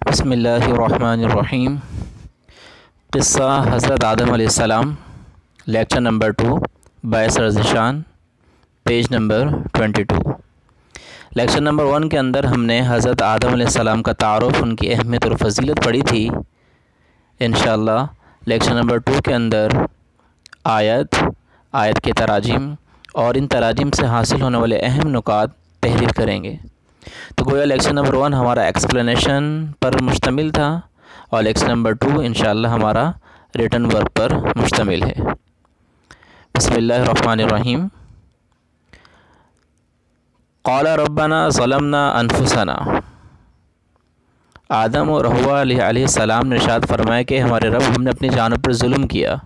بسم اللہ الرحمن الرحیم۔ قصہ حضرت آدم علیہ السلام، لیکچر نمبر 2، باعث رضشان، پیج نمبر 22۔ لیکچر نمبر 1 کے اندر ہم نے حضرت آدم علیہ السلام کا تعارف، ان کی اہمیت اور فضیلت پڑھی تھی۔ انشاءاللہ لیکچر نمبر 2 کے اندر آیت کے تراجم اور ان تراجم سے حاصل ہونے والے اہم نکات تحریر کریں گے۔ تو گویا لیکچر نمبر 1 ہمارا ایکسپلینیشن پر مشتمل تھا اور لیکچر نمبر 2 انشاءاللہ ہمارا ریٹن ورک پر مشتمل ہے۔ بسم اللہ الرحمن الرحیم۔ قال ربنا ظلمنا انفسنا، آدم اور حوا علیہ السلام نے ارشاد فرمایا کہ ہمارے رب، ہم نے اپنی جانوں پر ظلم کیا۔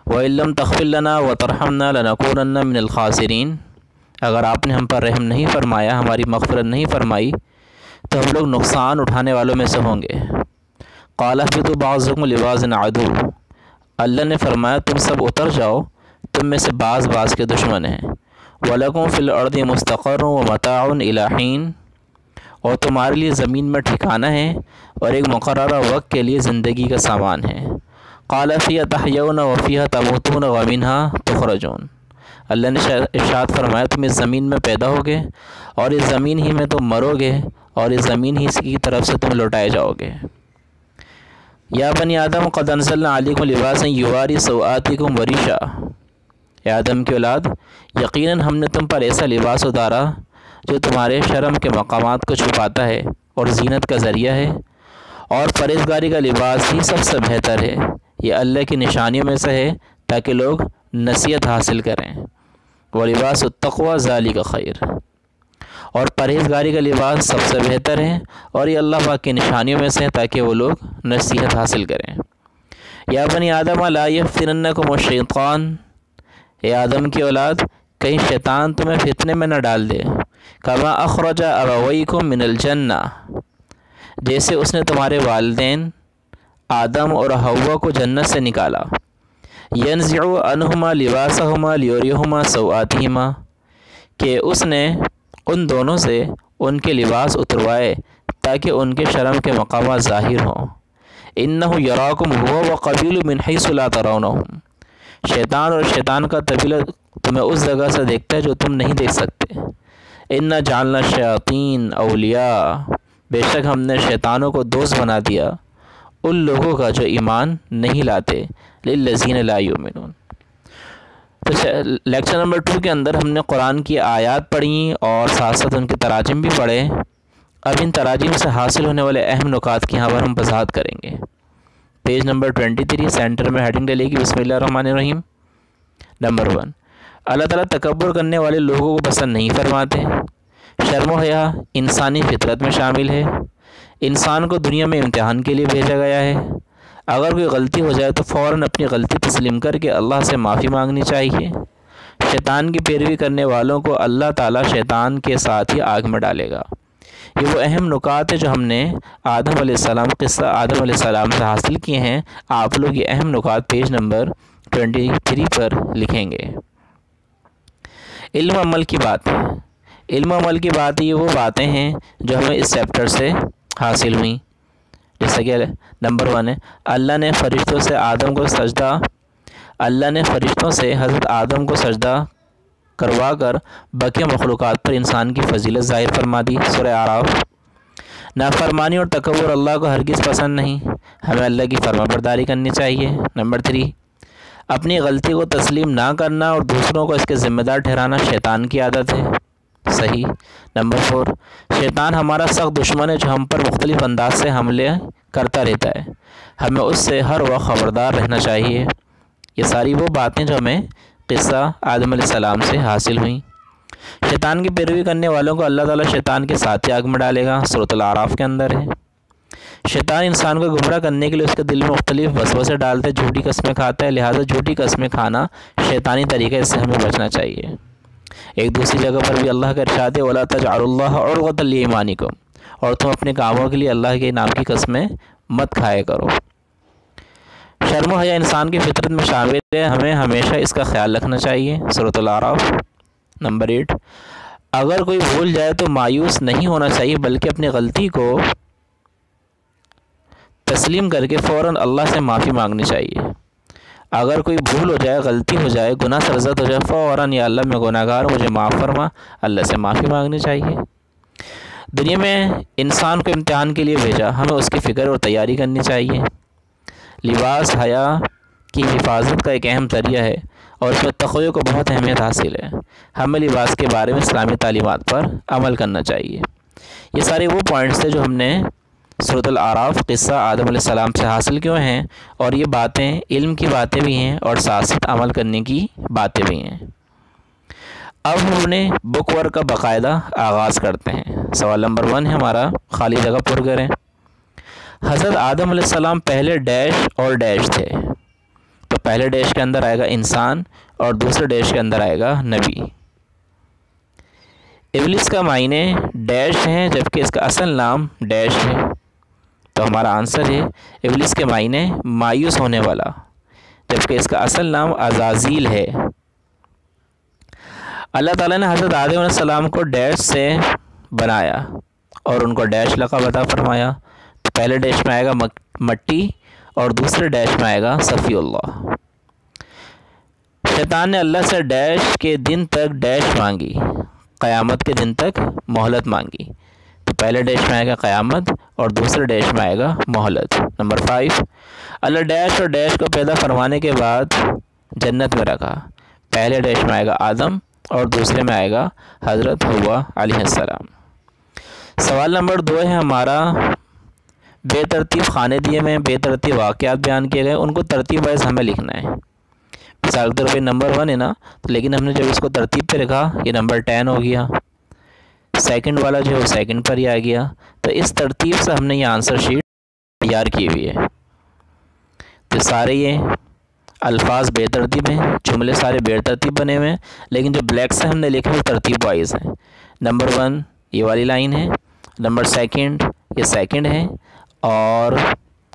وَإِن لَّمْ تَغْفِرْ لَنَا وَتَرْحَمْنَا لَنَكُونَنَّ مِنَ الْخَاسِرِينَ، اگر آپ نے ہم پر رحم نہیں فرمایا، ہماری مغفرت نہیں فرمائی، تو ہم لوگ نقصان اٹھانے والوں میں سے ہوں گے۔ قَالَ اهْبِطُوا بَعْضُكُمْ لِبَعْضٍ عَدُوٌّ، اللہ نے فرمایا تم سب اتر جاؤ، تم میں سے بعض کے دشمن ہیں۔ وَلَكُمْ فِي الْأَرْضِ مُسْتَقَرٌّ وَمَتَاعٌ إِلَىٰ حِينٍ، اور تمہارے لیے زمین میں ٹھکانہ ہے اور ایک مقررہ وقت کے لیے زندگی کا سامان ہے۔ قَالَ فِيهَا تَحْيَوْنَ وَفِيهَا تَمُوتُونَ وَمِنْهَا تُخْرَجُونَ، اللہ نے ارشاد فرمایا تم اس زمین میں پیدا ہوگے اور اس زمین ہی میں تم مرو گے اور اس زمین ہی کی طرف سے تم لوٹائے جاؤ گے۔ یا بنی آدم قد انزلنا علیکم لباسا یواری سوآتکم وریشا، اے آدم کی اولاد، یقیناً ہم نے تم پر ایسا لباس اتارا جو تمہارے شرم کے مقامات کو چھپاتا ہے اور زینت کا ذریعہ ہے، اور پرہیزگاری کا لباس ہی سب سے بہتر ہے، یہ اللہ کی نشانیوں میں سے ہے تاکہ لوگ نصیحت حاصل کریں۔ وَلِبَاسُ التَّقْوَىٰ ذَٰلِکَ خَیْرٌ، اور پرہیزگاری کا لباس سب سے بہتر ہے اور یہ اللہ پاک کی نشانیوں میں سے ہے تاکہ وہ لوگ نصیحت حاصل کریں۔ یا بنی آدم لا یفتننکم الشیطان، اے آدم کی اولاد، کہیں شیطان تمہیں فتنے میں نہ ڈال دے۔ کما اخرج ابویکم من الجنہ، جیسے اس نے تمہارے والدین آدم اور حوا کو جنت سے نکالا۔ ینزع عنہما لباسہما لیریہما سوآتہما، کہ اس نے ان دونوں سے ان کے لباس اتروائے تاکہ ان کے شرم کے مقامات ظاہر ہوں۔ انہ یراکم ہوا وقبیلہ من حیث لا ترونہم، شیطان اور شیطان کا قبیلہ تمہیں اس جگہ سے دیکھتا ہے جو تم نہیں دیکھ سکتے۔ انا جعلنا الشیاطین اولیاء، بے شک ہم نے شیطانوں کو دوست بنا دیا ان لوگوں کا جو ایمان نہیں لاتے، للذین لا یؤمنون۔ تو لیکچر نمبر 2 کے اندر ہم نے قرآن کی آیات پڑھی اور ساتھ ساتھ ان کے تراجم بھی پڑھے۔ اب ان تراجم سے حاصل ہونے والے اہم نکات کی یہاں پر ہم وضاحت کریں گے۔ پیج نمبر 23 سینٹر میں ہیڈنگ ڈلے گی، بسم اللہ الرحمن الرحیم۔ نمبر 1، اللہ تعالیٰ تکبر کرنے والے لوگوں کو پسند نہیں فرماتے۔ شرم و حیا انسانی فطرت میں شامل ہے، انسان کو دنیا میں امتحان کے لیے بھیجا گیا ہے۔ اگر کوئی غلطی ہو جائے تو فوراً اپنی غلطی تسلیم کر کے اللہ سے معافی مانگنی چاہیے۔ شیطان کی پیروی کرنے والوں کو اللہ تعالیٰ شیطان کے ساتھ ہی آگ میں ڈالے گا۔ یہ وہ اہم نکات ہیں جو ہم نے آدم علیہ السلام، قصہ آدم علیہ السلام سے حاصل کیے ہیں۔ آپ لوگ یہ اہم نکات پیج نمبر 23 پر لکھیں گے۔ علم عمل کی باتیں، علم عمل کی باتیں یہ وہ باتیں ہیں جو ہمیں اس چیپٹر سے حاصل ہوئیں۔ جیسا کہ نمبر 1 ہے، اللہ نے فرشتوں سے حضرت آدم کو سجدہ کروا کر باقی مخلوقات پر انسان کی فضیلت ظاہر فرما دی۔ سورہ اعراف۔ نافرمانی اور تکبر اللہ کو ہرگز پسند نہیں، ہمیں اللہ کی فرما برداری کرنی چاہیے۔ نمبر 3، اپنی غلطی کو تسلیم نہ کرنا اور دوسروں کو اس کے ذمہ دار ٹھہرانا شیطان کی عادت ہے، صحیح۔ نمبر 4، شیطان ہمارا سخت دشمن ہے جو ہم پر مختلف انداز سے حملے کرتا رہتا ہے، ہمیں اس سے ہر وقت خبردار رہنا چاہیے۔ یہ ساری وہ باتیں جو ہمیں قصہ آدم علیہ السلام سے حاصل ہوئیں۔ شیطان کی پیروی کرنے والوں کو اللہ تعالیٰ شیطان کے ساتھ ہی آگ میں ڈالے گا، سورۃ الاعراف کے اندر ہے۔ شیطان انسان کو گمراہ کرنے کے لیے اس کے دل میں مختلف وسوسے ڈالتا ہے، جھوٹی قسمیں کھاتا ہے، لہٰذا جھوٹی قسمیں کھانا شیطانی طریقے، اس سے ہمیں بچنا چاہیے۔ ایک دوسری جگہ پر بھی اللہ کا ارشاد ہے وَلَا تَجْعَلُوا اللَّهَ عُرْضَةً لِأَيْمَانِكُمْ، اور تم اپنے کاموں کے لیے اللہ کے نام کی قسمیں مت کھائے کرو۔ شرم و حیا انسان کی فطرت میں شامل ہے، ہمیں ہمیشہ اس کا خیال رکھنا چاہیے، سورۃ الاعراف۔ نمبر 8، اگر کوئی بھول جائے تو مایوس نہیں ہونا چاہیے بلکہ اپنی غلطی کو تسلیم کر کے فوراً اللہ سے معافی مانگنی چاہیے۔ اگر کوئی بھول ہو جائے، غلطی ہو جائے، گناہ سرزد ہو جائے، فوراً یا اللہ میں گناہ گار ہوں، مجھے معاف فرما، اللہ سے معافی مانگنی چاہیے۔ دنیا میں انسان کو امتحان کے لیے بھیجا، ہمیں اس کی فکر اور تیاری کرنی چاہیے۔ لباس حیا کی حفاظت کا ایک اہم ذریعہ ہے اور اس میں تقوی کو بہت اہمیت حاصل ہے۔ ہمیں لباس کے بارے میں اسلامی تعلیمات پر عمل کرنا چاہیے۔ یہ سارے وہ پوائنٹس تھے جو ہم نے سورۃ الاعراف قصہ آدم علیہ السلام سے حاصل کیے ہیں، اور یہ باتیں علم کی باتیں بھی ہیں اور ساتھ ساتھ عمل کرنے کی باتیں بھی ہیں۔ اب ہم نے بک ورک کا باقاعدہ آغاز کرتے ہیں۔ سوال نمبر 1 ہے ہمارا، خالی جگہ پر کریں۔ حضرت آدم علیہ السلام پہلے ڈیش اور ڈیش تھے، تو پہلے ڈیش کے اندر آئے گا انسان اور دوسرے ڈیش کے اندر آئے گا نبی۔ ابلیس کا معنی ڈیش ہے جبکہ اس کا اصل نام ڈیش ہے، تو ہمارا آنسر ہے ابلیس کے معنی مایوس ہونے والا، جبکہ اس کا اصل نام عزازیل ہے۔ اللہ تعالیٰ نے حضرت آدم علیہ السلام کو ڈیش سے بنایا اور ان کو ڈیش لقب عطا فرمایا، تو پہلے ڈیش میں آئے گا مٹی اور دوسرے ڈیش میں آئے گا صفی اللہ۔ شیطان نے اللہ سے ڈیش کے دن تک ڈیش مانگی، قیامت کے دن تک مہلت مانگی، تو پہلے ڈیش میں آئے گا قیامت اور دوسرے ڈیش میں آئے گا مہلت۔ نمبر 5، اللہ ڈیش اور ڈیش کو پیدا فرمانے کے بعد جنت میں رکھا، پہلے ڈیش میں آئے گا آدم اور دوسرے میں آئے گا حضرت حوا علیہ السلام۔ سوال نمبر 2 ہے ہمارا، بے ترتیب خانے دیے میں بے ترتیب واقعات بیان کیے گئے، ان کو ترتیب وائز ہمیں لکھنا ہے۔ مثال کے طور پہ نمبر 1 ہے نا، لیکن ہم نے جب اس کو ترتیب پہ لکھا یہ نمبر 10 ہو گیا، سیکنڈ والا جو ہے وہ سیکنڈ پر ہی آ گیا، تو اس ترتیب سے ہم نے یہ آنسر شیٹ تیار کی ہوئی ہے۔ تو سارے یہ الفاظ بے ترتیب ہیں، جملے سارے بے ترتیب بنے ہوئے ہیں، لیکن جو بلیک سے ہم نے لکھے وہ ترتیب وائز ہیں۔ نمبر 1 یہ والی لائن ہے، نمبر 2 یہ سیکنڈ ہے، اور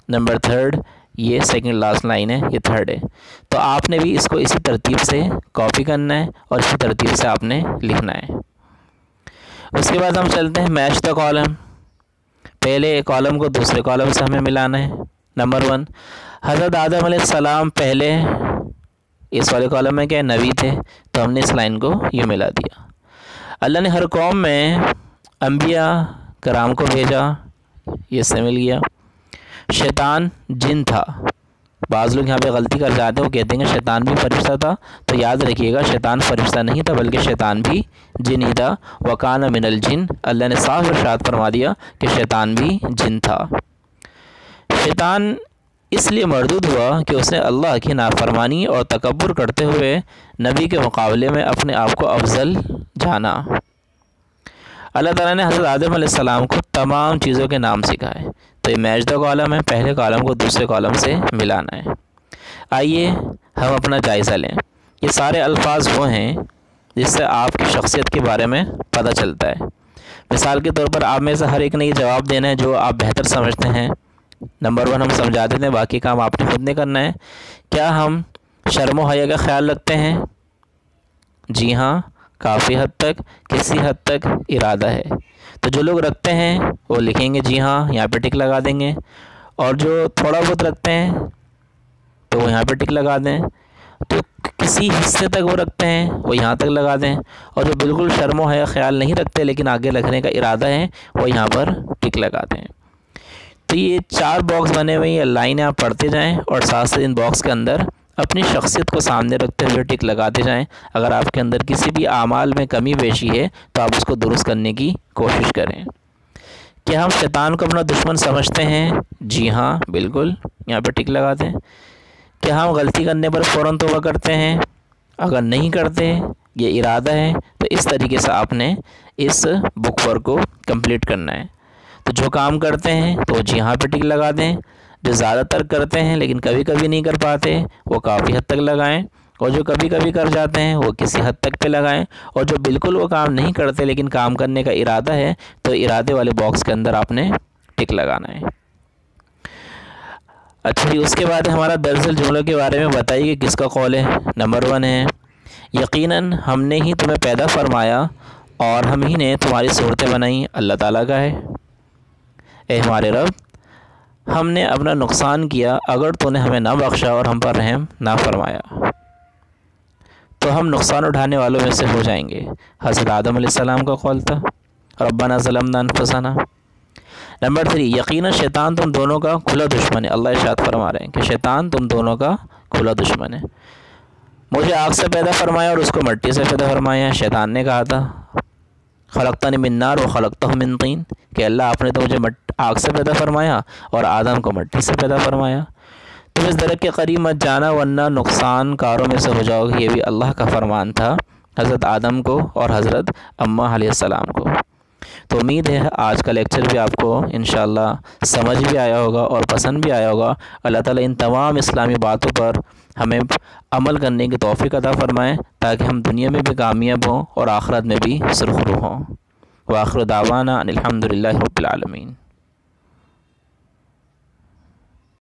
نمبر 3 یہ سیکنڈ لاسٹ لائن ہے، یہ 3rd ہے۔ تو آپ نے بھی اس کو اسی ترتیب سے کاپی کرنا ہے اور اسی ترتیب سے آپ نے لکھنا ہے۔ اس کے بعد ہم چلتے ہیں میچ دا کالم، پہلے کالم کو دوسرے کالم سے ہمیں ملانا ہے۔ نمبر 1، حضرت آدم علیہ السلام پہلے اس والے کالم میں کیا نبی تھے، تو ہم نے اس لائن کو یوں ملا دیا۔ اللہ نے ہر قوم میں انبیاء کرام کو بھیجا، یہ سے مل گیا۔ شیطان جن تھا، بعض لوگ یہاں پہ غلطی کر جاتے ہیں، وہ کہتے ہیں کہ شیطان بھی فرشتہ تھا، تو یاد رکھیے گا شیطان فرشتہ نہیں تھا بلکہ شیطان بھی جن ہی تھا، وَكَانَ مِنَ الْجِنِّ، اللہ نے صاف ارشاد فرما دیا کہ شیطان بھی جن تھا۔ شیطان اس لیے مردود ہوا کہ اس نے اللہ کی نافرمانی اور تکبر کرتے ہوئے نبی کے مقابلے میں اپنے آپ کو افضل جانا۔ اللہ تعالیٰ نے حضرت آدم علیہ السلام کو تمام چیزوں کے نام سکھائے، تو یہ میچ دا کالم ہے، پہلے کالم کو دوسرے کالم سے ملانا ہے۔ آئیے ہم اپنا جائزہ لیں۔ یہ سارے الفاظ وہ ہیں جس سے آپ کی شخصیت کے بارے میں پتہ چلتا ہے۔ مثال کے طور پر آپ میں سے ہر ایک نے یہ جواب دینا ہے جو آپ بہتر سمجھتے ہیں۔ نمبر 1 ہم سمجھا دیتے ہیں، باقی کام آپ نے خود نے کرنا ہے۔ کیا ہم شرم و حیا کا خیال رکھتے ہیں؟ جی ہاں، کافی حد تک، کسی حد تک ارادہ ہے۔ تو جو لوگ رکھتے ہیں وہ لکھیں گے جی ہاں، یہاں پہ ٹک لگا دیں گے، اور جو تھوڑا بہت رکھتے ہیں تو وہ یہاں پہ ٹک لگا دیں، تو کسی حصے تک وہ رکھتے ہیں وہ یہاں تک لگا دیں، اور جو بالکل شرم و حیا خیال نہیں رکھتے لیکن آگے رکھنے کا ارادہ ہے وہ یہاں پر ٹک لگا دیں۔ تو یہ 4 باکس بنے ہوئے، یہ لائنیں آپ پڑھتے جائیں اور ساتھ ساتھ ان باکس کے اندر اپنی شخصیت کو سامنے رکھتے ہوئے ٹک لگاتے جائیں۔ اگر آپ کے اندر کسی بھی اعمال میں کمی بیشی ہے تو آپ اس کو درست کرنے کی کوشش کریں۔ کیا ہم شیطان کو اپنا دشمن سمجھتے ہیں؟ جی ہاں بالکل، یہاں پہ ٹک لگا دیں۔ کیا ہم غلطی کرنے پر فوراً توبہ کرتے ہیں؟ اگر نہیں کرتے، یہ ارادہ ہے، تو اس طریقے سے آپ نے اس بک ورک کو کمپلیٹ کرنا ہے۔ تو جو کام کرتے ہیں تو جی ہاں پہ ٹک لگا دیں، جو زیادہ تر کرتے ہیں لیکن کبھی کبھی نہیں کر پاتے وہ کافی حد تک لگائیں، اور جو کبھی کبھی کر جاتے ہیں وہ کسی حد تک پہ لگائیں، اور جو بالکل وہ کام نہیں کرتے لیکن کام کرنے کا ارادہ ہے تو ارادے والے باکس کے اندر آپ نے ٹک لگانا ہے۔ اچھا جی، اس کے بعد ہمارا درس الجملوں کے بارے میں بتائیے کہ کس کا قول ہے۔ نمبر 1 ہے، یقیناً ہم نے ہی تمہیں پیدا فرمایا اور ہم ہی نے تمہاری صورتیں بنائیں، اللہ تعالیٰ کا ہے۔ اے ہمارے رب، ہم نے اپنا نقصان کیا اگر تو نے ہمیں نہ بخشا اور ہم پر رحم نہ فرمایا تو ہم نقصان اٹھانے والوں میں سے ہو جائیں گے۔ حضرت آدم علیہ السلام کا قول تھا، ربنا ظلمنا انفسنا۔ نمبر 3، یقیناً شیطان تم دونوں کا کھلا دشمن ہے۔ اللہ ارشاد فرما رہے ہیں کہ شیطان تم دونوں کا کھلا دشمن ہے۔ مجھے آگ سے پیدا فرمایا اور اس کو مٹی سے پیدا فرمایا۔ شیطان نے کہا تھا خلقتنی من نار و خلقتہ من طین، کہ اللہ آپ نے تو مجھے آگ سے پیدا فرمایا اور آدم کو مٹی سے پیدا فرمایا۔ تم اس درخت کے قریب مت جانا ورنہ نقصان کاروں میں سے ہو جاؤ گے۔ یہ بھی اللہ کا فرمان تھا حضرت آدم کو اور حضرت اماں علیہ السلام کو۔ تو امید ہے آج کا لیکچر بھی آپ کو انشاءاللہ سمجھ بھی آیا ہوگا اور پسند بھی آیا ہوگا۔ اللہ تعالیٰ ان تمام اسلامی باتوں پر ہمیں عمل کرنے کی توفیق عطا فرمائیں تاکہ ہم دنیا میں بھی کامیاب ہوں اور آخرت میں بھی سرخرو ہوں۔ وآخر دعوانا ان الحمد للہ رب العالمین۔